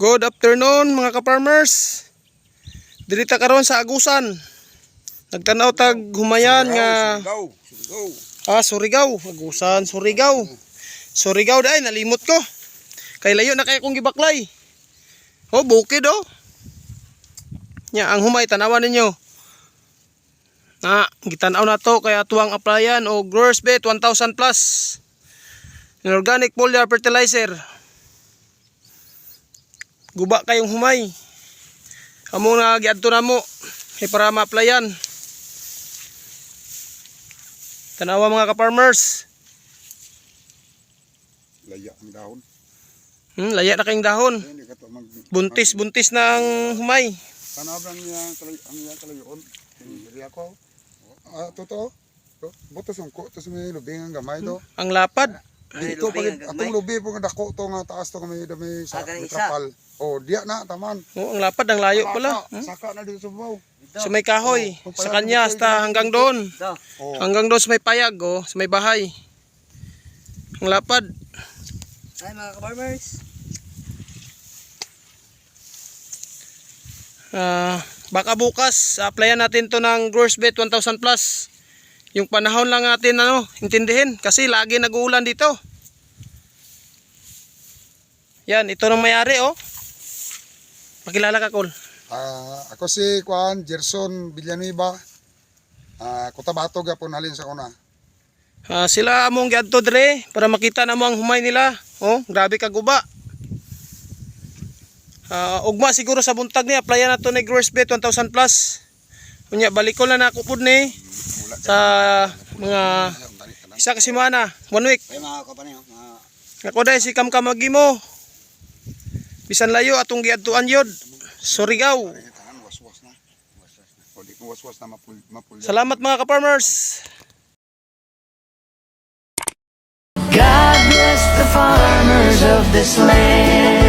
Good afternoon mga ka-farmers. Dirita karon sa Agusan. Nagtanaw tag humayan nga Surigao, Agusan, Surigao. Surigao dai nalimot ko. Kay layo na kay kong gibaklay. Oh, bukid oh. Nya ang humay tanawan ninyo. Gitanaw na to kaya tuwang applyan o Growers Bet 1000 plus. Organic foliar fertilizer. Guba kayong humay. Amo na giadto namo para ma-applyan. Tanawa mga ka-farmers. Laya ang dahon. Laya na kayong dahon. Buntis na ang humay. Kanabang niya ang kalayon. Diri ako. Totoo. Butos ang ko tos may lubing ang gamay do. Ang lapad. Dito pag atong lubi po nga dako to nga taas to kami dami sa trapal. Oh, diya na taman. Oh, ang lapad ang layo pala. Saka na dito sa baw. Sa may kahoy, sa kanya hasta hanggang doon. Hanggang doon sa may payag oh, sa may bahay. Ang lapad. Ay mga ka-farmers. Baka bukas applyan natin to ng Growers Bet 1000 plus. Yung panahon lang natin intindihin kasi lagi nag-uulan dito. Yan, ito nang mayari oh. Pakilala ka, Col. Ako si Juan Gerson Villanueva. Cotabato gapon halin sa kuna. Sila among giadto dire para makita namo ang humay nila. Oh, grabe ka guba. Ugma siguro sa buntag ni applyan nato ni Growers Bet 1000 plus. Unya balikon na nako pud ni sa mga isa ka semana, 1 week. Ay mga kapatid, Ako dai si kamkamagi mo. Bisan layo atong giadtuan yod. Surigao. Was-was na. Di ko was-was na mapul. Salamat mga ka-farmers. God bless the farmers of this land.